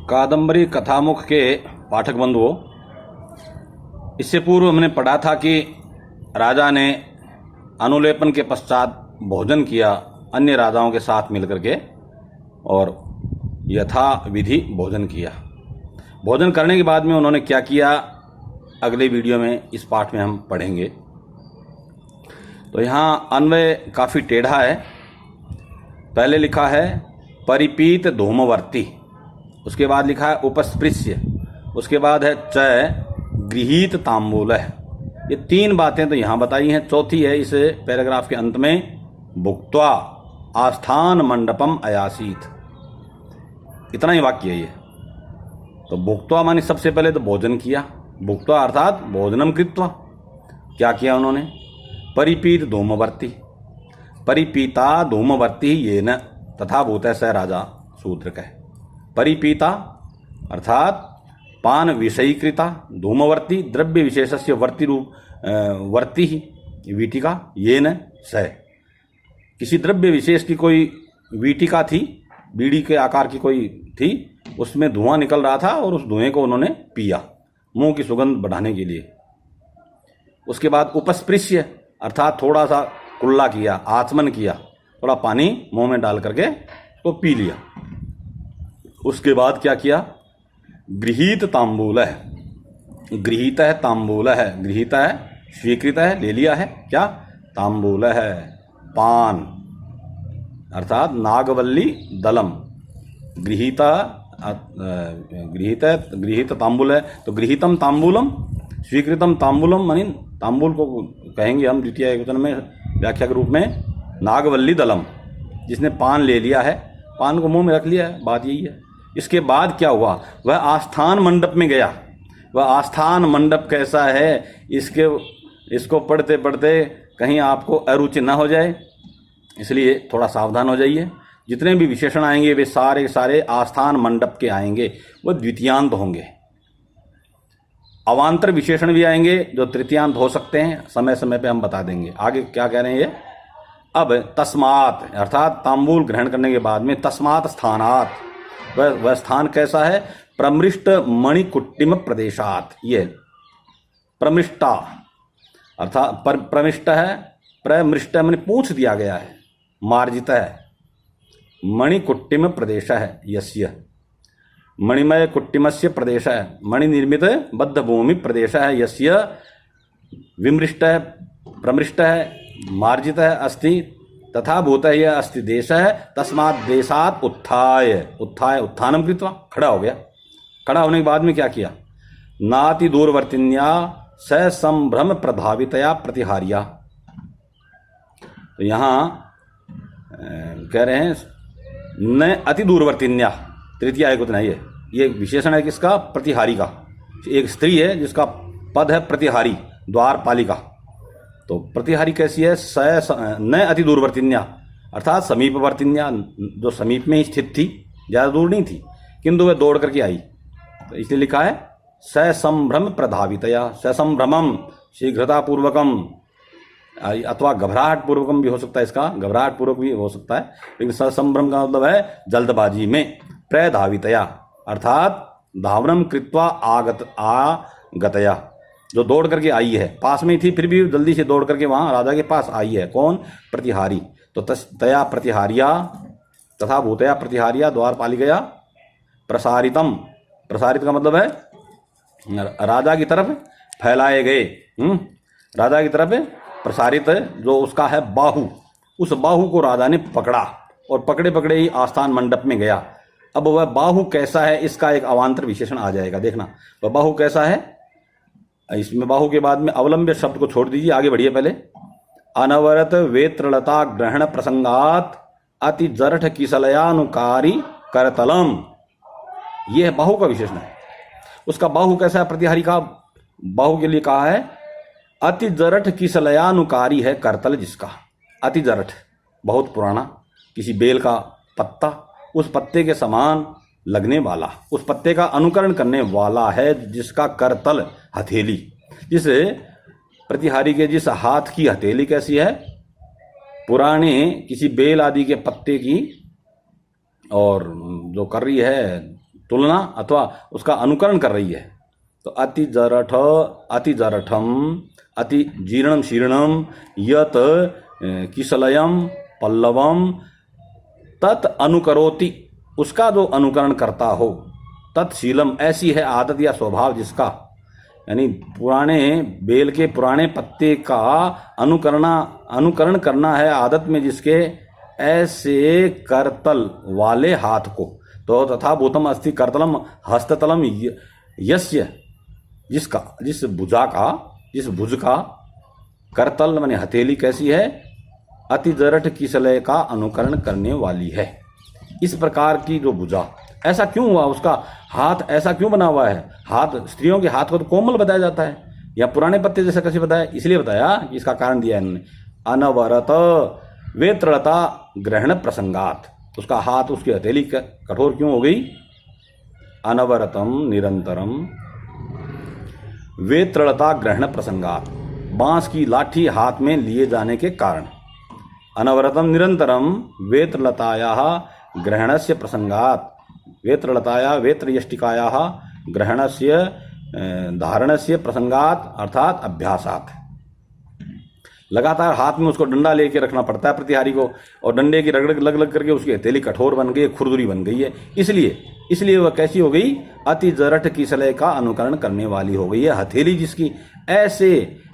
कादंबरी कथामुख के पाठक बंधुओं, इससे पूर्व हमने पढ़ा था कि राजा ने अनुलेपन के पश्चात भोजन किया अन्य राजाओं के साथ मिलकर के और यथा विधि भोजन किया। भोजन करने के बाद में उन्होंने क्या किया, अगले वीडियो में इस पाठ में हम पढ़ेंगे। तो यहाँ अन्वय काफ़ी टेढ़ा है। पहले लिखा है परिपीत धूमवर्ती, उसके बाद लिखा है उपस्पृश्य, उसके बाद है च गृहीत तांबूलः। ये तीन बातें तो यहाँ बताई हैं। चौथी है इस पैराग्राफ के अंत में भुक्त्वा आस्थान मंडपम अयासीत। इतना ही वाक्य है ये। तो भुक्त्वा माने सबसे पहले तो भोजन किया। भुक्त्वा अर्थात भोजनम कृत्वा। क्या किया उन्होंने? परिपीत धूमवर्ती, परिपीता धूमवर्ती ये न तथा भूत स राजा सूत्र कह। परिपीता अर्थात पान विषयीकृता, धूमवर्ती द्रव्य विशेषस्य वर्ती रूप वर्ती ही वीटिका ये न स। किसी द्रव्य विशेष की कोई वीटिका थी, बीड़ी के आकार की कोई थी, उसमें धुआं निकल रहा था और उस धुएं को उन्होंने पिया मुंह की सुगंध बढ़ाने के लिए। उसके बाद उपस्पृश्य अर्थात थोड़ा सा कुल्ला किया, आचमन किया, थोड़ा पानी मुंह में डाल करके तो पी लिया। उसके बाद क्या किया? गृहीत तांबूल है। गृहीत है तांबूल है, गृहीत है स्वीकृत है, ले लिया है। क्या? तांबूल है पान अर्थात नागवल्ली दलम। गृहीता गृहीत तांबूल है तो गृहीतम तांबूलम, स्वीकृतम तांबूलम मानी तांबूल को कहेंगे हम द्वितीय एकवचन में व्याख्या के रूप में नागवल्ली दलम। जिसने पान ले लिया है, पान को मुंह में रख लिया है, बात यही है। इसके बाद क्या हुआ? वह आस्थान मंडप में गया। वह आस्थान मंडप कैसा है, इसको पढ़ते पढ़ते कहीं आपको अरुचि न हो जाए, इसलिए थोड़ा सावधान हो जाइए। जितने भी विशेषण आएंगे वे सारे सारे आस्थान मंडप के आएंगे, वो द्वितीयांत होंगे। अवांतर विशेषण भी आएंगे जो तृतीयांत हो सकते हैं, समय समय पे हम बता देंगे। आगे क्या कह रहे हैं ये? अब तस्मात अर्थात तांबूल ग्रहण करने के बाद में तस्मात स्थानात, वह स्थान कैसा है? प्रमृष्ट मणिकुट्टिम प्रदेशात। ये प्रमृष्टा अर्थात प्रमिष्ट है, प्रमृष्ट मैंने पूछ दिया गया है, मार्जित है। मणिकुट्टिम प्रदेश है यस्य, मणिमय कुट्टिमस्य प्रदेश है, मणिनिर्मित बद्ध भूमि प्रदेश है यस्य विमृष्ट है, प्रमृष्ट है, मार्जित है अस्ति तथा भूत यह अस्ति देश है। तस्मात् देशात् उत्थाय, उत्थाय उत्थानम कृत्वा, खड़ा हो गया। खड़ा होने के बाद में क्या किया? नाति दूरवर्तिन्या स संभ्रम प्रभावितया प्रतिहार्या। तो यहाँ कह रहे हैं न अति दूरवर्तिन्या, तृतीय एकवचन है ये विशेषण है किसका? प्रतिहारी का। एक स्त्री है जिसका पद है प्रतिहारी, द्वारपालिका। तो प्रतिहारी कैसी है? न अति दूरवर्तिन्या अर्थात समीपवर्तिन्या, जो समीप में ही स्थित थी, ज़्यादा दूर नहीं थी, किंतु वह दौड़ करके आई। तो इसलिए लिखा है ससंभ्रम प्रधावितया, ससंभ्रमम शीघ्रतापूर्वकम, अथवा घबराहट पूर्वकम भी हो सकता है, इसका घबराहट पूर्वक भी हो सकता है, लेकिन ससंभ्रम का मतलब है जल्दबाजी में। प्रधावितया अर्थात धावनम कृत्वा आगतया, जो दौड़ करके आई है, पास में ही थी फिर भी जल्दी से दौड़ करके वहां राजा के पास आई है। कौन? प्रतिहारी। तो तया प्रतिहारिया तथा भूतया प्रतिहारिया द्वारपालिकया प्रसारितम, प्रसारित का मतलब है राजा की तरफ फैलाए गए, राजा की तरफ प्रसारित, जो उसका है बाहु, उस बाहु को राजा ने पकड़ा और पकड़े पकड़े ही आस्थान मंडप में गया। अब वह बाहु कैसा है, इसका एक अवांतर विशेषण आ जाएगा, देखना वह बाहु कैसा है। इसमें बाहु के बाद में अवलंब्य शब्द को छोड़ दीजिए, आगे बढ़िए। पहले अनवरत वेत्रलता ग्रहण प्रसंगात अति जरठ किसलयानुकारी करतलम, यह बाहु का विशेषण है। उसका बाहु कैसा है? प्रतिहारी का बाहु के लिए कहा है अति जरठ किसलयानुकारी है करतल, जिसका अति जरठ बहुत पुराना, किसी बेल का पत्ता, उस पत्ते के समान लगने वाला, उस पत्ते का अनुकरण करने वाला है, जिसका करतल हथेली, जिस प्रतिहारी के जिस हाथ की हथेली कैसी है? पुराने किसी बेल आदि के पत्ते की, और जो कर रही है तुलना अथवा उसका अनुकरण कर रही है। तो अति जरठ, अति जरठम, अति जीर्णम शीर्णम, यत किसलयम पल्लवम तत् अनुकरोति, उसका जो अनुकरण करता हो, तत्शीलम, ऐसी है आदत या स्वभाव जिसका, यानी पुराने बेल के पुराने पत्ते का अनुकरण करना है आदत में जिसके, ऐसे करतल वाले हाथ को। तो तथा भूतम अस्ति करतलम हस्ततलम यस्य, जिसका, जिस भुज का करतल माने हथेली कैसी है, अति जरठ किसलय का अनुकरण करने वाली है। इस प्रकार की जो भुजा, ऐसा क्यों हुआ, उसका हाथ ऐसा क्यों बना हुआ है। हाथ, स्त्रियों के हाथ को तो कोमल बताया जाता है, या पुराने पत्ते जैसा कैसे बताया, इसलिए बताया कि इसका कारण दिया है इन्होंने, अनवरत वेत्रलता ग्रहण प्रसंगात, उसका हाथ, उसकी हथेली कठोर क्यों हो गई, अनवरतम निरंतरम वेत्रलता ग्रहण प्रसंगात, बांस की लाठी हाथ में लिए जाने के कारण, अनवरतम निरंतरम वेत्रलतायाः ग्रहणस्य प्रसंगात, वेत्रलताया वेत्रयष्टिकायाः ग्रहणस्य धारणस्य प्रसंगात अर्थात अभ्यासात। लगातार हाथ में उसको डंडा लेके रखना पड़ता है प्रतिहारी को, और डंडे की रगड़ लग लग करके उसकी हथेली कठोर बन गई, खुरदुरी बन गई है, इसलिए वह कैसी हो गई, अति जरठ किसलय का अनुकरण करने वाली हो गई है हथेली जिसकी। ऐसे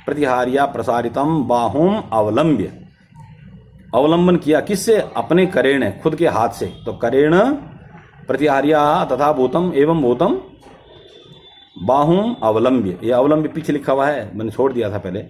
प्रतिहारिया प्रसारितम बाहुम अवलंब्य, अवलंबन किया किससे, अपने करेण, खुद के हाथ से। तो करेण प्रतिहारिया तथा भूतम एवं भूतम बाहुम अवलंब्य, ये अवलंब्य पीछे लिखा हुआ है, मैंने छोड़ दिया था पहले।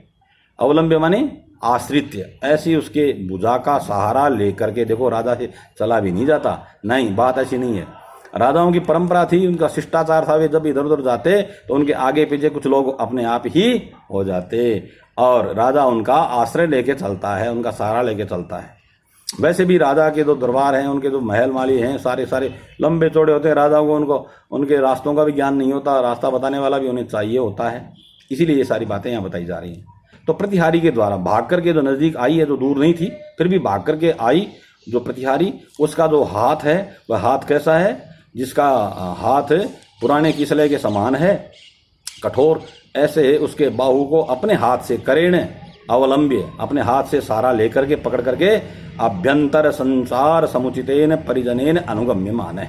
अवलंब्य माने आश्रित्य, ऐसी उसके भुजा का सहारा लेकर के, देखो राजा से चला भी नहीं जाता, नहीं, बात ऐसी नहीं है। राजाओं की परंपरा थी, उनका शिष्टाचार था, वे जब इधर उधर जाते तो उनके आगे पीछे कुछ लोग अपने आप ही हो जाते, और राजा उनका आश्रय लेके चलता है, उनका सहारा लेके चलता है। वैसे भी राजा के जो दरबार हैं, उनके जो महल माली हैं, सारे लंबे चौड़े होते हैं, राजाओं को उनको उनके रास्तों का भी ज्ञान नहीं होता, रास्ता बताने वाला भी उन्हें चाहिए होता है, इसीलिए ये सारी बातें यहाँ बताई जा रही हैं। तो प्रतिहारी के द्वारा भाग करके जो नज़दीक आई है, जो दूर नहीं थी, फिर भी भाग करके आई जो प्रतिहारी, उसका जो हाथ है वह हाथ कैसा है, जिसका हाथ पुराने किसलय के समान है, कठोर, ऐसे उसके बाहु को अपने हाथ से करेण अवलंब्य, अपने हाथ से सहारा लेकर के पकड़ करके अभ्यंतर संसार समुचितेन परिजनेन अनुगम्यमान है।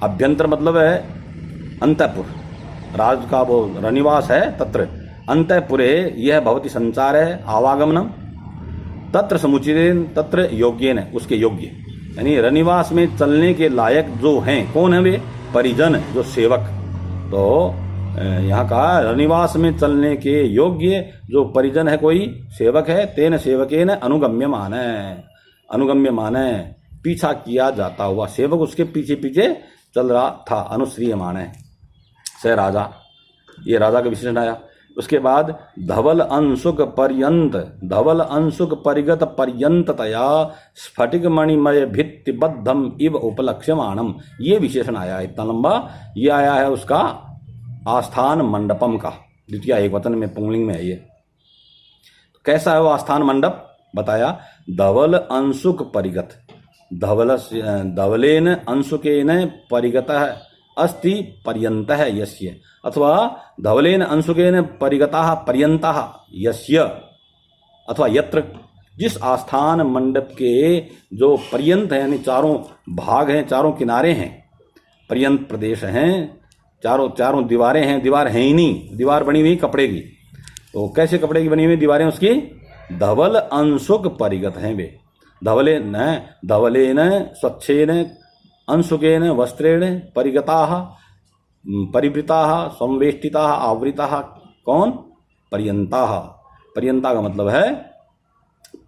अभ्यंतर मतलब है अंतःपुर, राज का वो रनिवास है, तत्र अंतःपुरे यह भवति संचार है आवागमनम, तत्र समुचितेन तत्र योग्येन, उसके योग्य, यानी रनिवास में चलने के लायक जो हैं, कौन है वे, परिजन, जो सेवक। तो यहाँ का रनिवास में चलने के योग्य जो परिजन है, कोई सेवक है, तेन सेवकेन अनुगम्यमान है, अनुगम्यमान है, पीछा किया जाता हुआ, सेवक उसके पीछे पीछे चल रहा था, अनुश्रीयमान है, से राजा, ये राजा का विशेषण आया। उसके बाद धवल अंशुक पर्यंत, धवल अंशुक परिगत पर्यंततया स्फटिक मणिमय भित्तिबद्धम इव उपलक्ष्यमाणम, ये विशेषण आया है, इतना लंबा ये आया है उसका आस्थान मंडपम का, द्वितीय एक वचन में, पुंगलिंग में है ये। तो कैसा है वो आस्थान मंडप, बताया धवल अंशुक परिगत, धवलेन अंशुकेन परिगतः अस्ति पर्यन्तः यस्य, अथवा धवलेन अंशुकेन परिगताः पर्यन्तः यस्य, अथवा यत्र, जिस आस्थान मंडप के जो पर्यंत है, यानी चारों भाग हैं, चारों किनारे हैं, पर्यंत प्रदेश हैं, चारों दीवारें हैं, दीवार है ही नहीं, दीवार बनी हुई कपड़े की, तो कैसे कपड़े की बनी हुई दीवारें उसकी, धवल अंशुक परिगत हैं वे, धवलेन स्वच्छेन अंशुकेन वस्त्रेण परिगताः परिवृताः संवेष्टिताः आवृताः, कौन, पर्यंताः, पर्यंता का मतलब है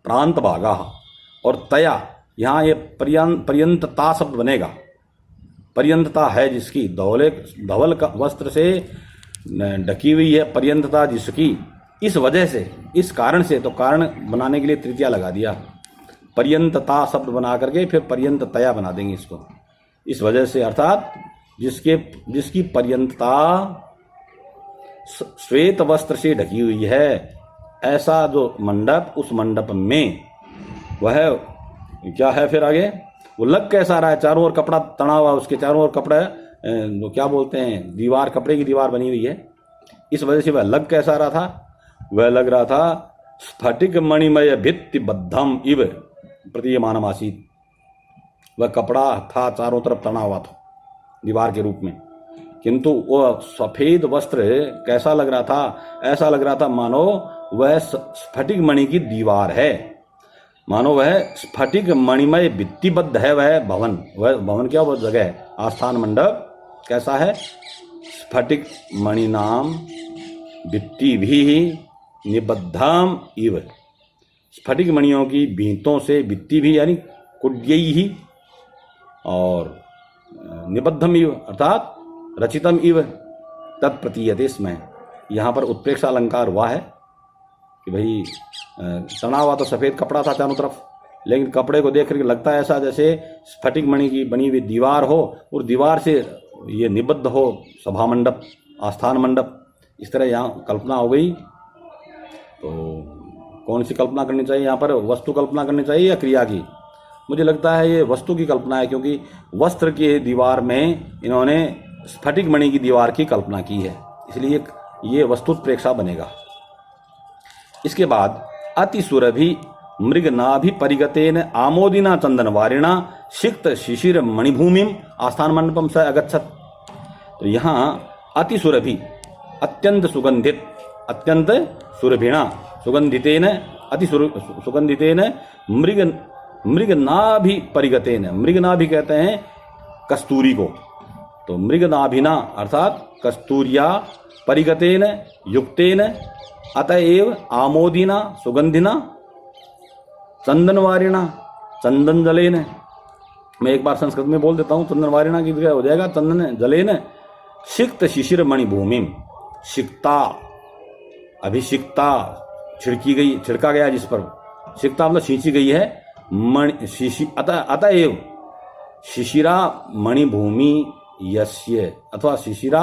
प्रांत भागाः, और तया, यहाँ ये पर्यंतता शब्द बनेगा, पर्यंतता है जिसकी, धवल का वस्त्र से ढकी हुई है पर्यंतता जिसकी, इस वजह से, इस कारण से, तो कारण बनाने के लिए तृतीया लगा दिया, पर्यंतता शब्द बना करके फिर पर्यंततया बना देंगे इसको, इस वजह से, अर्थात जिसकी पर्यंतता श्वेत वस्त्र से ढकी हुई है, ऐसा जो मंडप, उस मंडप में वह क्या है, फिर आगे वो लग कैसा रहा है, चारों ओर कपड़ा तना हुआ, उसके चारों ओर कपड़ा जो क्या बोलते हैं दीवार, कपड़े की दीवार बनी हुई है, इस वजह से वह लग कैसा रहा था? वह लग रहा था स्फटिक मणिमय भित्ति बद्धम इव प्रतीयमानम आसीत। वह कपड़ा था चारों तरफ तना हुआ था दीवार के रूप में, किंतु वह सफेद वस्त्र कैसा लग रहा था? ऐसा लग रहा था मानो वह स्फटिक मणि की दीवार है, मानो वह स्फटिक मणिमय भित्तिबद्ध है वह भवन। वह भवन क्या? वह जगह है, आस्थान मंडप कैसा है? स्फटिक मणि नाम भित्ति भी निबद्धम इव, स्फटिक मणियों की भींतों से भित्ति भी यानी कुड्यई ही, और निबद्धम इव अर्थात रचितम इव तत्प्रतीयते। इसमें यहाँ पर उत्प्रेक्षा अलंकार हुआ है कि भाई तना हुआ तो सफ़ेद कपड़ा था चारों तरफ, लेकिन कपड़े को देख करके लगता है ऐसा जैसे स्फटिक मणि की बनी हुई दीवार हो और दीवार से ये निबद्ध हो सभा मंडप, आस्थान मंडप। इस तरह यहाँ कल्पना हो गई। तो कौन सी कल्पना करनी चाहिए यहाँ पर? वस्तु कल्पना करनी चाहिए या क्रिया की? मुझे लगता है ये वस्तु की कल्पना है, क्योंकि वस्त्र की दीवार में इन्होंने स्फटिक मणि की दीवार की कल्पना की है, इसलिए ये वस्तुत्प्रेक्षा बनेगा। इसके बाद अतिसुरभि मृगनाभि परिगतेन आमोदिना चंदनवारिणा सिक्त शिशिर मणिभूमिम आस्थान मंडपम स अगच्छत। तो यहाँ अतिसुरभि अत्यंत सुगंधित, अत्यंत सुरभिणा सुगंधितेन अति सुगंधितेन मृगनाभि परिगतेन, मृगनाभि कहते हैं कस्तूरी को, तो मृगनाभिना अर्थात कस्तूरिया परिगतेन युक्तेन अतएव आमोदिना सुगंधिना चंदनवारिणा चंदन जलेन। मैं एक बार संस्कृत में बोल देता हूँ, चंदनवारिणा की जगह हो जाएगा चंदन जलेन सिक्त शिशिर मणिभूमिम। सिक्ता अभिषिक्ता छिड़की गई, छिड़का गया जिस पर, सिक्ता मतलब सींची गई है, मणि शिशि अतएव शिशिरा मणिभूमि यस्य अथवा शिशिरा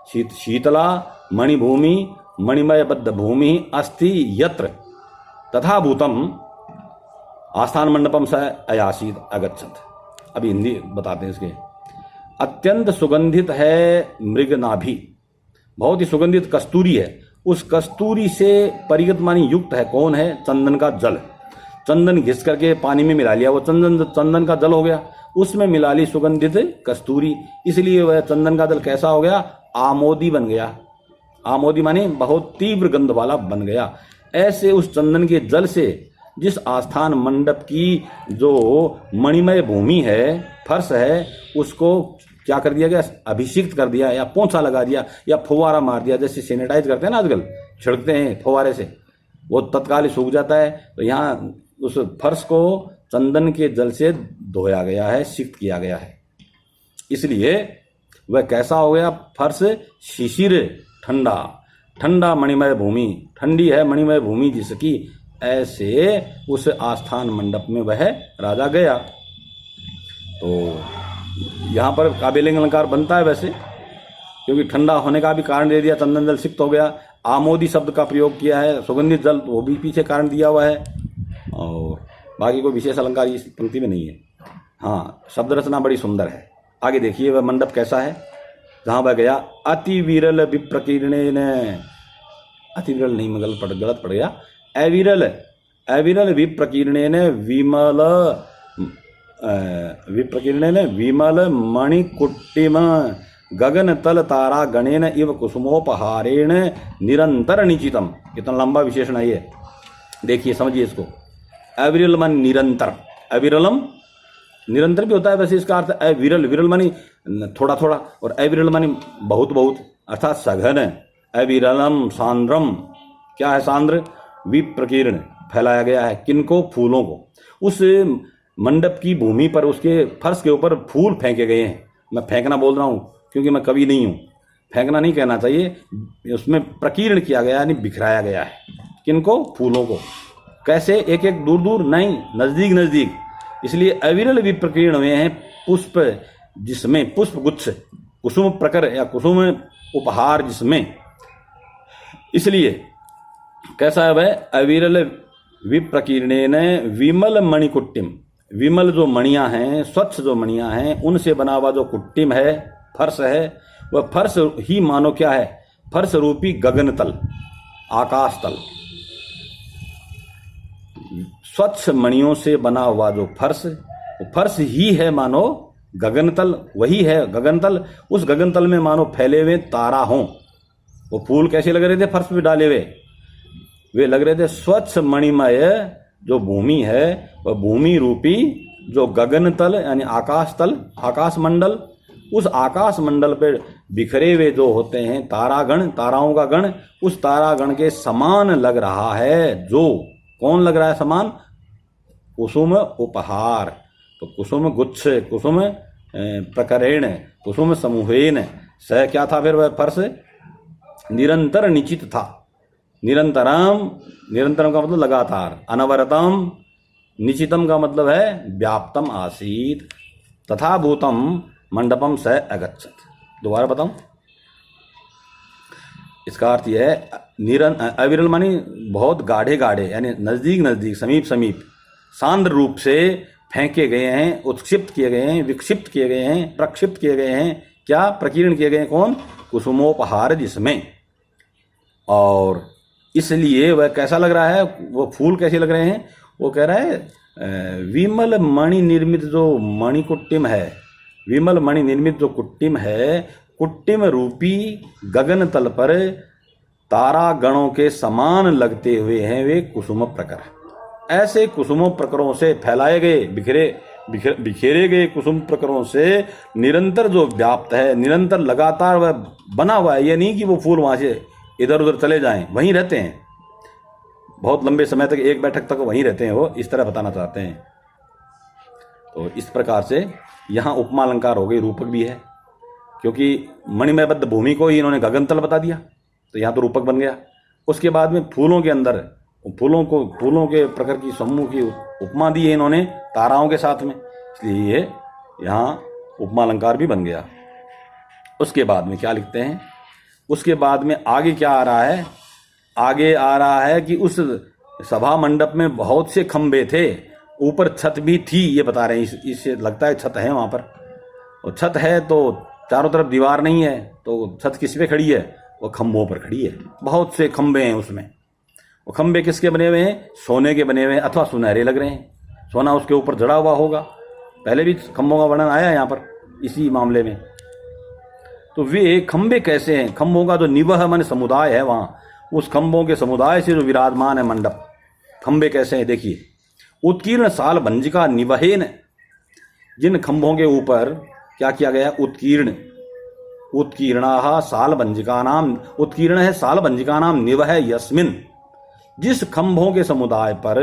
शीतला मणिभूमि मणिमयबद्ध भूमि अस्ति यत्र तथा भूतम आस्थान मंडपम स अयासीत अगच्छत। अभी हिंदी बताते हैं इसके। अत्यंत सुगंधित है मृगनाभि, बहुत ही सुगंधित कस्तूरी है, उस कस्तूरी से परिगत मानी युक्त है। कौन है? चंदन का जल। चंदन घिस करके पानी में मिला लिया, वो चंदन का जल हो गया, उसमें मिला ली सुगंधित कस्तूरी, इसलिए वह चंदन का जल कैसा हो गया? आमोदी बन गया। आमोदी माने बहुत तीव्र गंध वाला बन गया। ऐसे उस चंदन के जल से जिस आस्थान मंडप की जो मणिमय भूमि है, फर्श है, उसको क्या कर दिया गया? अभिषिक्त कर दिया, या पोंछा लगा दिया, या फुवारा मार दिया। जैसे सैनिटाइज करते हैं ना आजकल, छिड़कते हैं फुवारे से, वो तत्काल ही सूख जाता है। तो यहाँ उस फर्श को चंदन के जल से धोया गया है, सिक्त किया गया है, इसलिए वह कैसा हो गया? फर्श शिशिर ठंडा, ठंडा मणिमय भूमि, ठंडी है मणिमय भूमि जिसकी, ऐसे उस आस्थान मंडप में वह राजा गया। तो यहाँ पर काव्यलिंग अलंकार बनता है वैसे, क्योंकि ठंडा होने का भी कारण दे दिया, चंदन जल सिक्त हो गया। आमोदी शब्द का प्रयोग किया है, सुगंधित जल, वो भी पीछे कारण दिया हुआ है, और बाकी कोई विशेष अलंकार इस पंक्ति में नहीं है। हाँ, शब्द रचना बड़ी सुंदर है। आगे देखिए वह मंडप कैसा है जहाँ वह गया। अति विरल विप्रकीर्णेन, अति विरल नहीं, मैं गलत पड़ गया, अविरल, अविरल विप्रकीर्णेन विमल, विप्रकीर्णेन विमल मणिकुट्टिम गगन तल तारा गणेन इव कुसुमोपहारेण निरंतर निचितम। कितना लंबा विशेषण है ये, देखिए समझिए इसको। अविरल मन निरंतर, अविरलम निरंतर भी होता है वैसे, इसका अर्थ अविरल, विरल मानी थोड़ा थोड़ा, और अविरल मानी बहुत बहुत, अर्थात सघन। अविरलम सांद्रम, क्या है सांद्र? विप्रकीर्ण, फैलाया गया है, किनको? फूलों को। उस मंडप की भूमि पर, उसके फर्श के ऊपर फूल फेंके गए हैं। मैं फेंकना बोल रहा हूँ क्योंकि मैं कवि नहीं हूँ, फेंकना नहीं कहना चाहिए, उसमें प्रकीर्ण किया गया यानी बिखराया गया है। किनको? फूलों को। कैसे? एक एक दूर दूर नहीं, नजदीक नजदीक, इसलिए अविरल विप्रकीर्ण हुए हैं पुष्प जिसमें, पुष्प गुच्छ, कुसुम प्रकर या कुसुम उपहार जिसमें, इसलिए कैसा है वह? अविरल विप्रकीर्णेन विमल मणिकुट्टिम, विमल जो मणियां हैं, स्वच्छ जो मणियां हैं, उनसे बना हुआ जो कुट्टिम है, फर्श है, वह फर्श ही मानो क्या है, फर्श रूपी गगन तल, आकाश तल। स्वच्छ मणियों से बना हुआ जो फर्श, वो फर्श ही है मानो गगनतल, वही है गगनतल। उस गगनतल में मानो फैले हुए तारा हों। वो फूल कैसे लग रहे थे फर्श पे डाले हुए, वे लग रहे थे स्वच्छ मणिमय जो भूमि है, वह भूमि रूपी जो गगनतल यानी आकाश तल, आकाश मंडल, उस आकाश मंडल पे बिखरे हुए जो होते हैं तारागण, ताराओं का गण, उस तारागण के समान लग रहा है। जो कौन लग रहा है समान, कुसुम उपहार। तो कुसुम गुच्छ, कुसुम प्रकरेण, कुसुम समूहेन, स क्या था फिर वह फर्श, निरंतर निचित था। निरंतरम, निरंतरम का मतलब लगातार, अनवरतम, निचितम का मतलब है व्याप्तम आसीत, तथा भूतम मंडपम स अगच्छत। दोबारा बताऊं, इसका अर्थ यह है अविरल मानी बहुत गाढ़े गाढ़े, यानी नजदीक नजदीक, समीप समीप, सांद्र रूप से फेंके गए हैं, उत्क्षिप्त किए गए हैं, विक्षिप्त किए गए हैं, प्रक्षिप्त किए गए हैं। क्या प्रकीर्ण किए गए हैं, कौन, कुसुमोपहार जिसमें। और इसलिए वह कैसा लग रहा है, वो फूल कैसे लग रहे हैं, वो कह रहा है विमल मणि निर्मित जो मणिकुट्टिम है, विमल मणि निर्मित जो कुट्टिम है, कुट्टिम रूपी गगन तल पर तारा गणों के समान लगते हुए हैं वे कुसुम प्रकर। ऐसे कुसुमों प्रकरों से फैलाए गए, बिखेरे गए कुसुम प्रकरों से निरंतर जो व्याप्त है, निरंतर लगातार वह बना हुआ है। ये नहीं कि वो फूल वहां से इधर उधर चले जाएं, वहीं रहते हैं, बहुत लंबे समय तक, एक बैठक तक वहीं रहते हैं, वो इस तरह बताना चाहते हैं। तो इस प्रकार से यहाँ उपमा अलंकार हो गई, रूपक भी है, क्योंकि मणिमयबद्ध भूमि को ही इन्होंने गगनतल बता दिया, तो यहाँ तो रूपक बन गया। उसके बाद में फूलों के अंदर, फूलों के प्रकार की समूह की उपमा दी है इन्होंने ताराओं के साथ में, इसलिए ये यहाँ उपमा अलंकार भी बन गया। उसके बाद में क्या लिखते हैं, उसके बाद में आगे क्या आ रहा है, आगे आ रहा है कि उस सभा मंडप में बहुत से खंबे थे, ऊपर छत भी थी, ये बता रहे हैं। इससे लगता है छत है वहाँ पर, और छत है तो चारों तरफ दीवार नहीं है, तो छत किस पे खड़ी है, वो खंभों पर खड़ी है। बहुत से खंबे हैं उसमें। वो खंबे किसके बने हुए हैं, सोने के बने हुए हैं, अथवा सुनहरे लग रहे हैं, सोना उसके ऊपर जड़ा हुआ होगा। पहले भी खंभों का वर्णन आया है यहाँ पर इसी मामले में। तो वे खंबे कैसे हैं, खंभों का जो निवह मन समुदाय है वहाँ, उस खंभों के समुदाय से जो विराजमान है मंडप, खंबे कैसे हैं देखिए। उत्कीर्ण साल भंजिका निवहेन, जिन खंभों के ऊपर क्या किया गया, उत्कीर्ण, उत्कीर्णा साल भंजिका नाम, उत्कीर्ण है साल भंजिका नाम, निवह यस्मिन, जिस खंभों के समुदाय पर,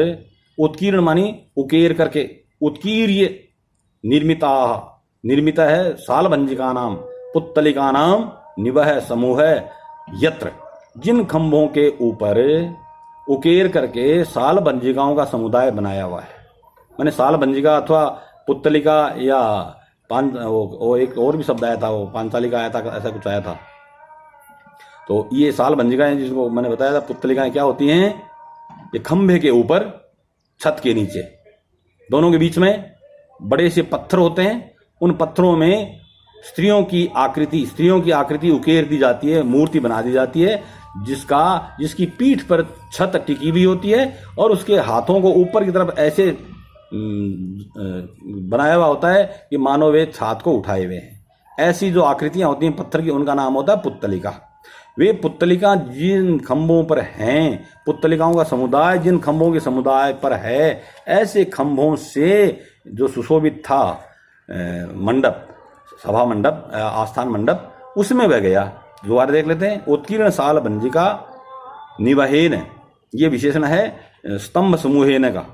उत्कीर्ण मानी उकेर करके, उत्कीर्य निर्मिता, निर्मिता है साल भंजिका नाम, पुत्तलिका नाम, निवह समूह यत्र, जिन खंभों के ऊपर उकेर करके साल भंजिकाओं का समुदाय बनाया हुआ है। मैंने साल भंजिका अथवा पुत्तलिका या वो एक और भी शब्द आया था, वो पांचालिका आया था, ऐसा कुछ आया था। तो ये साल भंजिकाएं जिसको मैंने बताया था, पुत्तलिकाएं क्या होती हैं, ये खंभे के ऊपर, छत के नीचे, दोनों के बीच में बड़े से पत्थर होते हैं। उन पत्थरों में स्त्रियों की आकृति उकेर दी जाती है, मूर्ति बना दी जाती है, जिसकी पीठ पर छत टिकी हुई होती है और उसके हाथों को ऊपर की तरफ ऐसे बनाया हुआ होता है कि मानो वे छात को उठाए हुए हैं। ऐसी जो आकृतियां होती हैं पत्थर की, उनका नाम होता है पुत्तलिका। वे पुत्तलिका जिन खंभों पर हैं, पुत्तलिकाओं का समुदाय जिन खंभों के समुदाय पर है, ऐसे खंभों से जो सुशोभित था मंडप, सभा मंडप, आस्थान मंडप, उसमें बह गया। दोबारा देख लेते हैं, उत्कीर्ण साल भंजिका निवहेन, ये विशेषण है स्तंभ समूहेन का,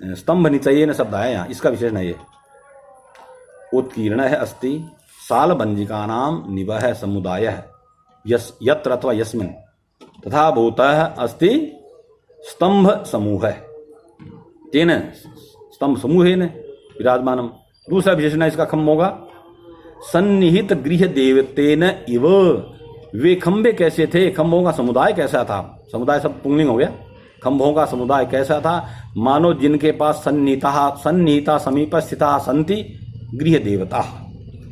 स्तंभ निचयेन शब्द है यहाँ, इसका विशेषण है ये। उत्कीर्ण है अस्ति साल भंजिका नाम निवह समुदाय यत्र अथवा यस्मिन, तथा भूतः अस्ति स्तंभ समूह, तेन स्तंभ समूहेन विराजमानम। दूसरा विशेषण है इसका खंभों का, सन्निहित गृह देवतेन इव, वे खंबे कैसे थे, खंभों का समुदाय कैसा था, समुदाय सब पुंगलिंग हो गया, खंभों का समुदाय कैसा था, मानो जिनके पास सन्निहिता समीप स्थिता संति गृह देवता,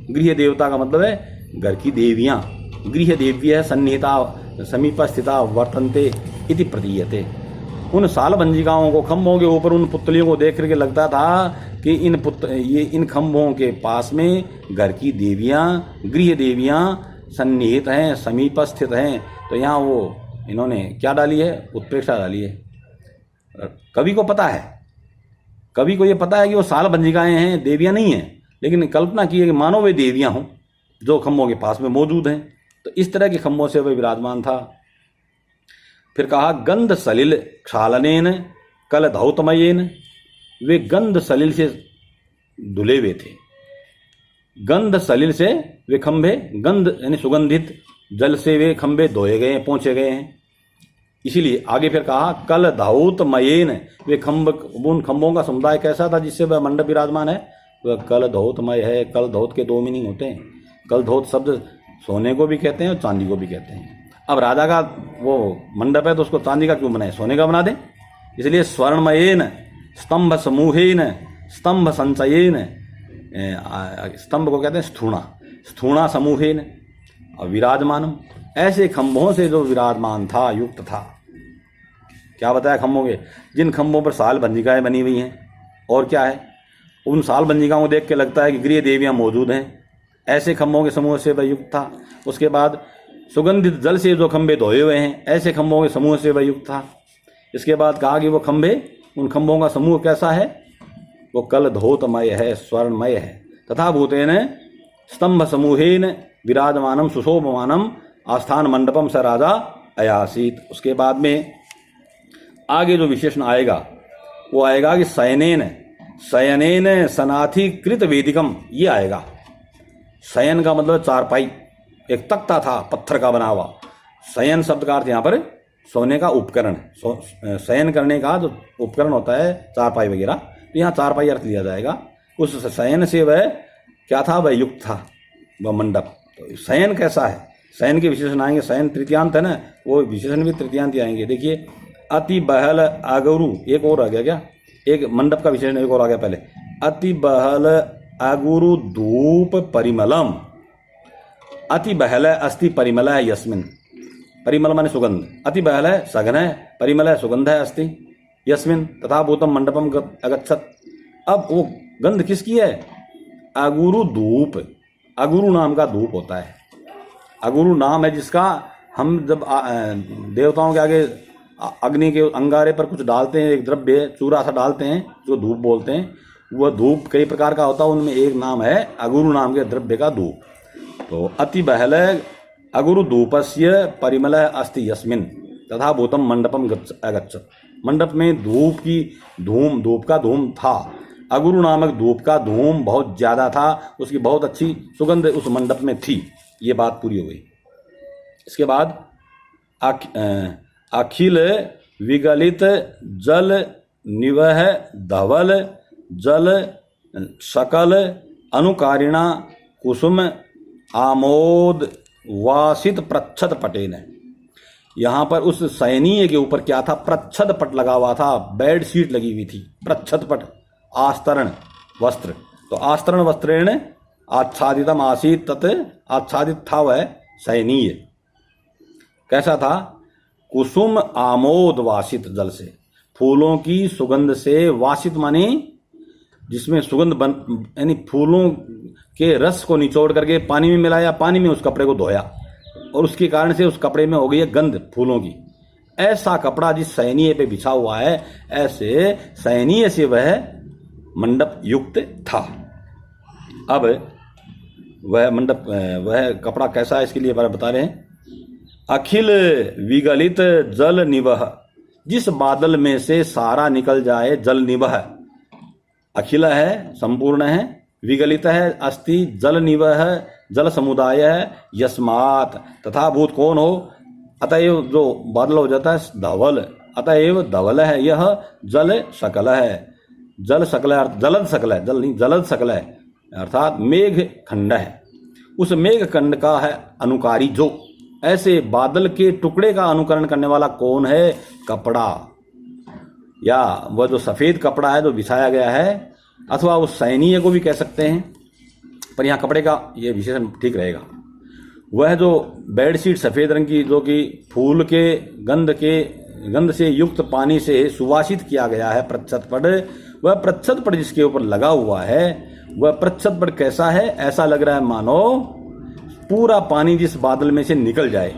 गृह देवता का मतलब है घर की देवियां। गृह देव्य सन्निहिता समीप स्थिता वर्तन्ते इति प्रतीयते। उन सालभंजिकाओं को, खंभों के ऊपर उन पुतलियों को देख करके लगता था कि इन खंभों के पास में घर की देवियां, गृह देवियां सन्निहित हैं, समीप स्थित हैं। तो यहाँ वो इन्होंने क्या डाली है? उत्प्रेक्षा डाली है। कवि को पता है, कवि को ये पता है कि वो सालभंजिकाएं हैं, देवियां नहीं हैं, लेकिन कल्पना की है कि मानो वे देवियां हों जो खंभों के पास में मौजूद हैं। तो इस तरह के खंभों से वह विराजमान था। फिर कहा गंध सलिल क्षालनेन कल धौतमयेन, वे गंध सलिल से धुले हुए थे। गंध सलिल से वे खंभे, गंध यानी सुगंधित जल से वे खंभे धोए गए, पहुंचे गए हैं। इसीलिए आगे फिर कहा कल धौतमयेन, वे उन खंभों का समुदाय कैसा था जिससे वह मंडप विराजमान है? वह कल धौतमय है। कल धौत के दो मीनिंग होते हैं। कल धौत शब्द सोने को भी कहते हैं और चांदी को भी कहते हैं। अब राजा का वो मंडप है तो उसको चांदी का क्यों बनाए, सोने का बना दें। इसलिए स्वर्णमयेन स्तंभ समूहेन स्तंभ संचयेन, स्तंभ को कहते हैं स्थूणा, स्थूणा समूहेन विराजमानम, ऐसे खंभों से जो विराजमान था, युक्त था। क्या बताया खंभों के? जिन खंभों पर सालभंजिकाएं बनी हुई हैं। और क्या है? उन सालभंजिकाओं को देख के लगता है कि गृह देवियां मौजूद हैं। ऐसे खंभों के समूह से वह युक्त था। उसके बाद सुगंधित जल से जो खंभे धोए हुए हैं, ऐसे खंभों के समूह से वह युक्त था। इसके बाद कहा कि वो खंभे, उन खंभों का समूह कैसा है? वो कल धौतमय है, स्वर्णमय है। तथा भूतेन स्तंभ समूहेन विराजमानम सुशोभमानम आस्थान मंडपम स राजा अयासीत। उसके बाद में आगे जो विशेषण आएगा वो आएगा कि शयनेन सनाथीकृत वेदिकम, ये आएगा। शयन का मतलब चारपाई, एक तख्ता था पत्थर का बना हुआ। शयन शब्द का अर्थ यहाँ पर सोने का उपकरण, शयन करने का जो उपकरण होता है चारपाई वगैरह, तो यहाँ चारपाई अर्थ लिया जाएगा। उस शयन से वह क्या था? वह युक्त था वह मंडप। तो शयन कैसा है? शयन के विशेषण आएंगे। शयन तृतीयांत है ना, वो विशेषण भी तृतीयांत ही आएंगे। देखिए अति बहल अगुरु, एक और आ गया क्या? एक मंडप का विशेषण एक और आ गया पहले। अति बहल अगुरु धूप परिमलम, अति बहल अस्ति परिमल है यस्मिन, परिमल माने सुगंध, अति बहल है सघन है, परिमल है सुगंध है, अस्ति यस्मिन तथा भूतम मंडपम अगच्छत। अब वो गंध किसकी है? अगुरु धूप, अगुरु नाम का धूप होता है। अगुरु नाम है जिसका हम जब देवताओं के आगे अग्नि के अंगारे पर कुछ डालते हैं, एक द्रव्य चूरा सा डालते हैं जो धूप बोलते हैं। वह धूप कई प्रकार का होता है, उनमें एक नाम है अगुरु नाम के द्रव्य का धूप। तो अति बहल अगुरु धूपस्य परिमल अस्ति यस्मिन तथा भूतम मंडपम अगच्छत। मंडप में धूप का धूम था। अगुरु नामक धूप का धूम बहुत ज्यादा था, उसकी बहुत अच्छी सुगंध उस मंडप में थी। ये बात पूरी हो गई। इसके बाद अखिल विगलित जल निवह धवल जल सकल अनुकारिणा कुसुम आमोद वासित प्रच्छद पटेन। यहाँ पर उस सैनीय के ऊपर क्या था? प्रच्छद पट लगा हुआ था, बेड शीट लगी हुई थी। प्रच्छद पट आस्तरण वस्त्र, तो आस्तरण वस्त्रेण आच्छादितम आसीत, तत् आच्छादित था वह सैनीय। कैसा था? कुसुम आमोद वासित जल से, फूलों की सुगंध से, वासित माने जिसमें सुगंध बन, यानी फूलों के रस को निचोड़ करके पानी में मिलाया, पानी में उस कपड़े को धोया और उसके कारण से उस कपड़े में हो गई है गंध फूलों की। ऐसा कपड़ा जिस सैनीय पे बिछा हुआ है, ऐसे सैनीय से वह मंडप युक्त था। अब वह मंडप, वह कपड़ा कैसा है इसके लिए बता रहे हैं। अखिल विगलित जल निवह, जिस बादल में से सारा निकल जाए जल निवह। अखिल है, संपूर्ण है, विगलित है, अस्ति जल निवह, जल समुदाय है, यस्मात् तथा भूत कौन हो? अतएव जो बादल हो जाता है धवल, अतएव धवल है यह जल सकल है। जल सकल है, जलद सकल है, जल नहीं जलद सकल है, अर्थात मेघ खंड है। उस मेघ खंड का है अनुकारी जो, ऐसे बादल के टुकड़े का अनुकरण करने वाला कौन है? कपड़ा, या वह जो सफेद कपड़ा है जो बिछाया गया है, अथवा उस सैनीय को भी कह सकते हैं। पर यहाँ कपड़े का ये विशेषण ठीक रहेगा। वह जो बेडशीट सफ़ेद रंग की, जो कि फूल के गंध से युक्त पानी से सुवासित किया गया है प्रच्छदपट, वह प्रच्छदपट जिसके ऊपर लगा हुआ है, वह प्रच्छदपट कैसा है? ऐसा लग रहा है मानो पूरा पानी जिस बादल में से निकल जाए।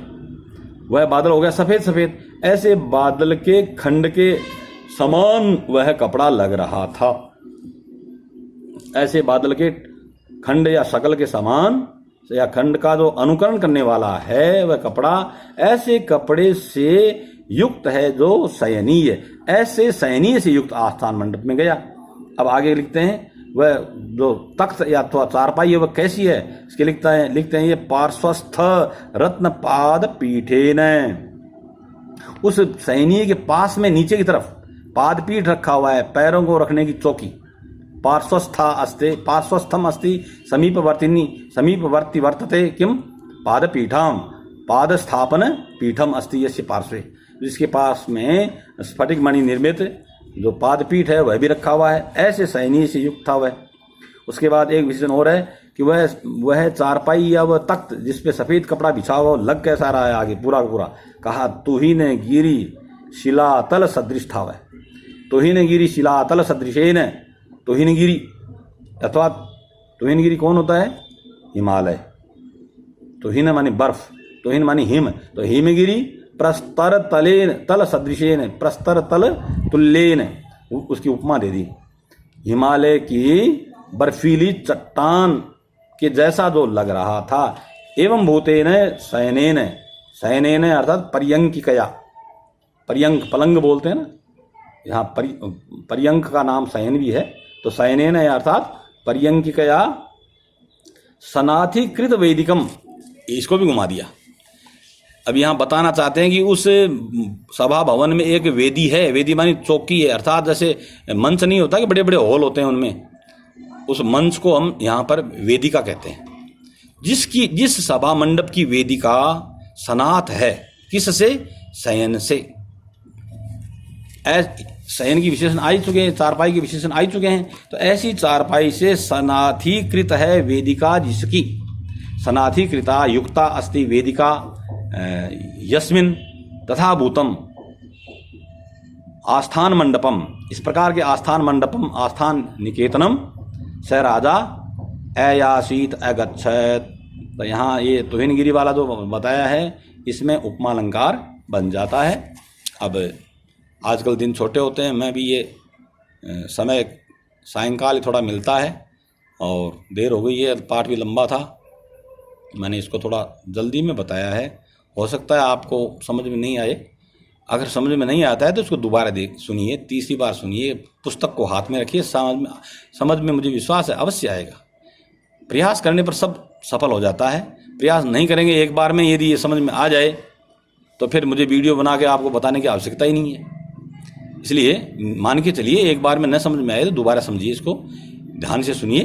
वह बादल हो गया सफ़ेद सफ़ेद, ऐसे बादल के खंड के समान वह कपड़ा लग रहा था। ऐसे बादल के खंड या शक्ल के समान या खंड का जो अनुकरण करने वाला है वह कपड़ा ऐसे कपड़े से युक्त है जो शयनीय, ऐसे शयनीय से युक्त आस्थान मंडप में गया। अब आगे लिखते हैं वह जो तख्त या अथवा चारपाई है वह कैसी है? इसके लिखते हैं ये पार्श्वस्थ रत्न पाद पीठेन, उस शयनीय के पास में नीचे की तरफ पाद पीठ रखा हुआ है, पैरों को रखने की चौकी। पार्श्वस्थम अस्ति समीपवर्ती वर्तते किम पादपीठम पादस्थापन पीठम अस्ति यस्य पार्श्वे, जिसके पास में स्फटिक मणि निर्मित जो पादपीठ है वह भी रखा हुआ है, ऐसे शयनीय से युक्त था वह। उसके बाद एक विशेषण और है कि वह चारपाई या वह तख्त जिसपे सफ़ेद कपड़ा बिछा हुआ लग कैसा रहा है आगे पूरा पूरा, कहा तुहीन गिरी शिलातल सदृश था वह। तुहीन गिरी शिलातल सदृशेन, तुहिनगिरी अथवा तुहिनगिरी कौन होता है? हिमालय। तुहिन माने बर्फ, तुहिन माने हिम, तो हिमगिरी प्रस्तर तलेन तल सदृशेन, प्रस्तर तल तुल्येन, उसकी उपमा दे दी। हिमालय की बर्फीली चट्टान के जैसा जो लग रहा था। एवं भूतेन शयनेन, शयनेन अर्थात पर्यंकिकया, पर्यंक पलंग बोलते हैं ना, यहाँ पर्यंक का नाम शयन भी है, तो शयनेन अर्थात पर्यंकिकया सनाथीकृत वेदिकम, इसको भी घुमा दिया। अब यहाँ बताना चाहते हैं कि उस सभा भवन में एक वेदी है, वेदी मानी चौकी है, अर्थात जैसे मंच नहीं होता कि बड़े बड़े हॉल होते हैं उनमें, उस मंच को हम यहाँ पर वेदिका कहते हैं। जिस सभा मंडप की वेदिका सनाथ है, किससे? शयन से। शयन की विशेषण आ चुके हैं, चारपाई के विशेषण आ चुके हैं, तो ऐसी चारपाई से सनाथीकृत है वेदिका, जिसकी सनाथीकृता युक्ता अस्ति वेदिका यस्मिन तथा भूतम आस्थान मंडपम, इस प्रकार के आस्थान मंडपम आस्थान निकेतनम स राजा अयासीत अगच्छत। तो यहाँ ये तुहिनगिरी वाला जो बताया है इसमें उपमा अलंकार बन जाता है। अब आजकल दिन छोटे होते हैं, मैं भी ये समय सायंकाल थोड़ा मिलता है और देर हो गई है, पाठ भी लंबा था, मैंने इसको थोड़ा जल्दी में बताया है। हो सकता है आपको समझ में नहीं आए, अगर समझ में नहीं आता है तो इसको दोबारा सुनिए, तीसरी बार सुनिए, पुस्तक को हाथ में रखिए, समझ में मुझे विश्वास है अवश्य आएगा। प्रयास करने पर सब सफल हो जाता है, प्रयास नहीं करेंगे एक बार में, यदि ये समझ में आ जाए तो फिर मुझे वीडियो बना के आपको बताने की आवश्यकता ही नहीं है। इसलिए मान के चलिए एक बार में न समझ में आए तो दोबारा समझिए, इसको ध्यान से सुनिए।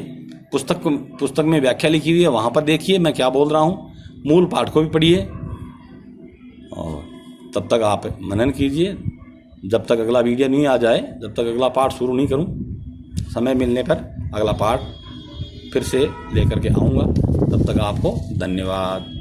पुस्तक में व्याख्या लिखी हुई है, वहाँ पर देखिए मैं क्या बोल रहा हूँ, मूल पाठ को भी पढ़िए और तब तक आप मनन कीजिए। जब तक अगला वीडियो नहीं आ जाए, जब तक अगला पाठ शुरू नहीं करूँ, समय मिलने पर अगला पाठ फिर से लेकर के आऊँगा। तब तक आपको धन्यवाद।